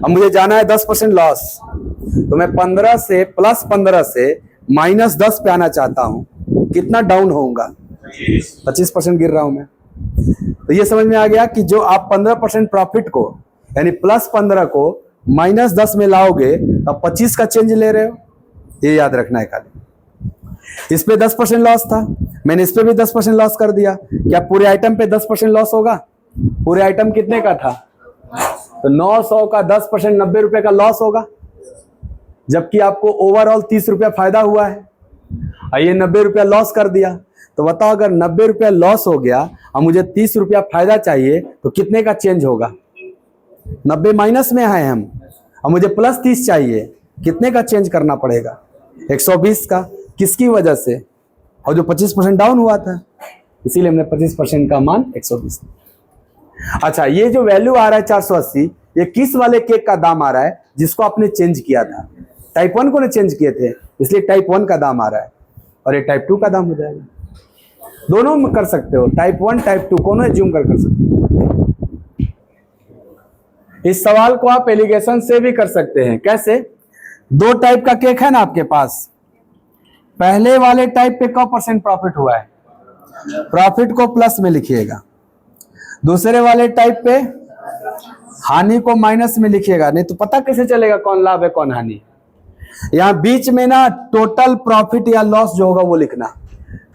अब मुझे जाना है 10% लॉस, तो मैं 15 से प्लस 15 से माइनस 10 पे आना चाहता हूं। कितना डाउन होऊंगा? 25% गिर रहा हूं मैं। तो ये समझ में आ गया कि जो आप 15% प्रॉफिट को यानी प्लस 15 को माइनस 10 में लाओगे तो 25 का चेंज ले रहे हो, ये याद रखना है खाली। इस पे 10% लॉस था, मैंने इस पे भी 10% लॉस कर दिया, क्या पूरे आइटम पे 10% लॉस होगा? पूरे आइटम कितने का था? तो 900 का 10% 90 रुपए का लॉस होगा, जबकि आपको ओवरऑल 30 रुपया फायदा हुआ है। ये 90 रुपया लॉस कर दिया, तो बताओ अगर 90 रुपया लॉस हो गया और मुझे 30 रुपया फायदा चाहिए तो कितने का चेंज होगा? 90 माइनस में है हम और मुझे प्लस 30 चाहिए, कितने का चेंज करना पड़ेगा? 120 का। किसकी वजह से? और जो 25% डाउन हुआ था, इसीलिए हमने 25% का मान 120। अच्छा, ये जो वैल्यू आ रहा है 480, ये किस वाले केक का दाम आ रहा है जिसको आपने चेंज किया था? टाइप 1 को ने चेंज किए थे, इसलिए टाइप 1 का दाम आ रहा है और ये टाइप 2 का दाम हो जाएगा। दोनों में कर सकते हो, टाइप 1 टाइप 2 दोनों एज्यूम कर सकते हो। इस सवाल को आप एलिगेशन से भी कर सकते हैं। कैसे? 2 टाइप का केक है ना आपके पास, पहले वाले टाइप पे क्या % प्रॉफिट हुआ है? प्रॉफिट को प्लस में लिखिएगा, दूसरे वाले टाइप पे हानि को माइनस में लिखिएगा, नहीं तो पता कैसे चलेगा कौन लाभ है कौन हानि। यहां बीच में ना टोटल प्रॉफिट या लॉस जो होगा वो लिखना।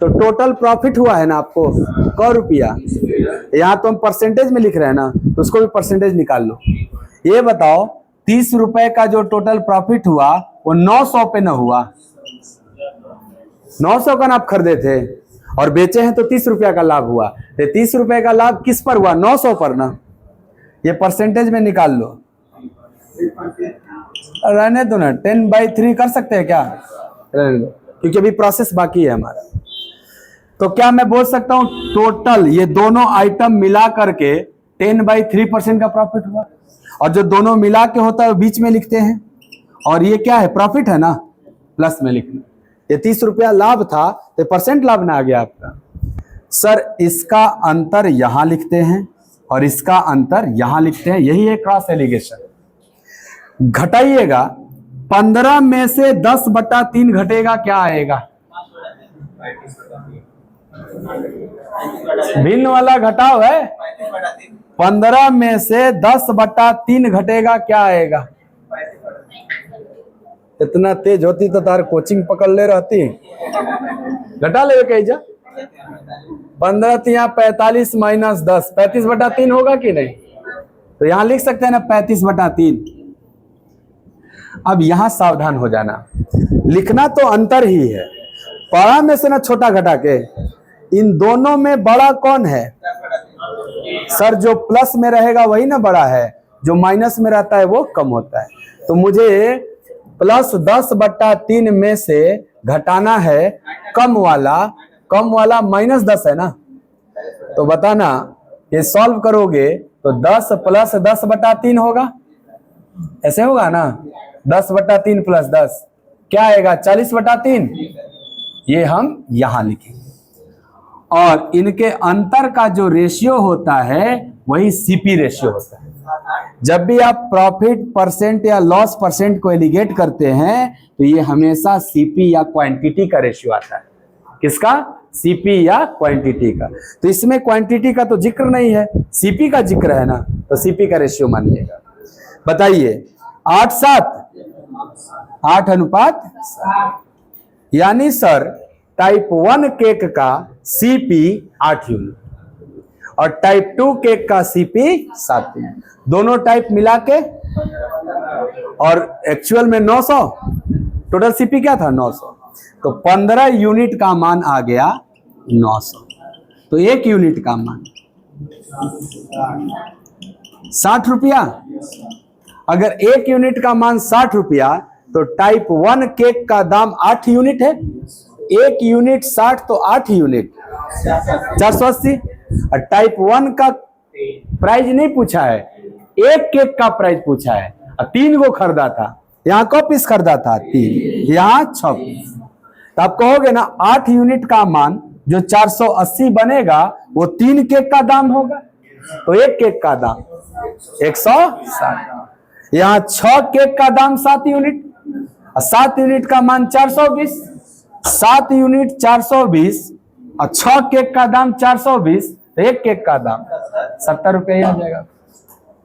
तो टोटल प्रॉफिट हुआ है ना आपको क रुपया, यहां तो हम परसेंटेज में लिख रहे हैं ना, तो उसको भी परसेंटेज निकाल लो। ये बताओ 30 रुपए का जो टोटल प्रॉफिट हुआ वो 900 पे ना हुआ? 900 का ना आप खरीदे थे और बेचे हैं तो 30 रुपया का लाभ हुआ। 30 रुपए का लाभ किस पर हुआ? 900 पर ना। ये परसेंटेज में निकाल लो, रहने दो ना, 10/3 कर सकते हैं क्या? रहने दो, क्योंकि अभी प्रोसेस बाकी है हमारा। तो क्या मैं बोल सकता हूं टोटल ये दोनों आइटम मिला करके 10/3% का प्रॉफिट हुआ। और जो दोनों मिला के होता है वो बीच में लिखते हैं, और ये क्या है, प्रॉफिट है ना, प्लस में लिखना। ये 30 रुपया लाभ था तो परसेंट लाभ ना आ गया आपका। सर इसका अंतर यहां लिखते हैं और इसका अंतर यहां लिखते हैं, यही है क्रॉस एलिगेशन। घटाइएगा, 15 में से 10/3 घटेगा, क्या आएगा, भिन्न वाला घटाव है। 15 में से 10/3 घटेगा, क्या आएगा। इतना तेज होती तो तार कोचिंग पकड़ ले रहती, घटा ले कही जा। 15 तिया 45 - 10, 35/3 होगा कि नहीं। तो यहां लिख सकते हैं ना 35/3। अब यहां सावधान हो जाना, लिखना तो अंतर ही है, बड़ा में से ना छोटा घटा के। इन दोनों में बड़ा कौन है सर, जो प्लस में रहेगा वही ना बड़ा है, जो माइनस में रहता है वो कम होता है। तो मुझे प्लस 10/3 में से घटाना है कम वाला -10 है ना। तो बताना, ये सॉल्व करोगे तो 10 + 10/3 होगा, ऐसे होगा ना। 10/3 + 10 क्या आएगा, 40/3। ये हम यहां लिखेंगे। और इनके अंतर का जो रेशियो होता है वही सीपी रेशियो होता है। जब भी आप प्रॉफिट परसेंट या लॉस परसेंट को एलिगेट करते हैं तो ये हमेशा सीपी या क्वांटिटी का रेशियो आता है। किसका, सीपी या क्वांटिटी का। तो इसमें क्वांटिटी का तो जिक्र नहीं है, सीपी का जिक्र है ना, तो सीपी का रेशियो मानिएगा। बताइए 8:7 यानी सर टाइप 1 केक का सीपी 8 यूनिट और टाइप 2 केक का सीपी 7 यूनिट, दोनों टाइप मिला के। और एक्चुअल में 900, टोटल सीपी क्या था 900, तो 15 यूनिट का मान आ गया 900। तो 1 यूनिट का मान 60 रुपया। अगर 1 यूनिट का मान 60 रुपया तो टाइप 1 केक का दाम 8 यूनिट है। 1 यूनिट 60 तो 8 यूनिट 480। और टाइप 1 का प्राइस नहीं पूछा है, 1 केक का प्राइस पूछा है। 3 को खरीदा था, यहाँ को पीस खरीदा था 3, यहाँ 6 पीस। तो आप कहोगे ना 8 यूनिट का मान जो 480 बनेगा वो 3 केक का दाम होगा। तो 1 केक का दाम 160, यहाँ 6 केक का दाम 7 यूनिट, 7 यूनिट का मान 420, 7 यूनिट 420 और 6 केक का दाम 420, तो 1 केक का दाम 70 रुपये ही आ जाएगा।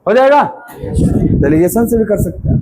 हो जाएगा, डेलीगेशन से भी कर सकते हैं।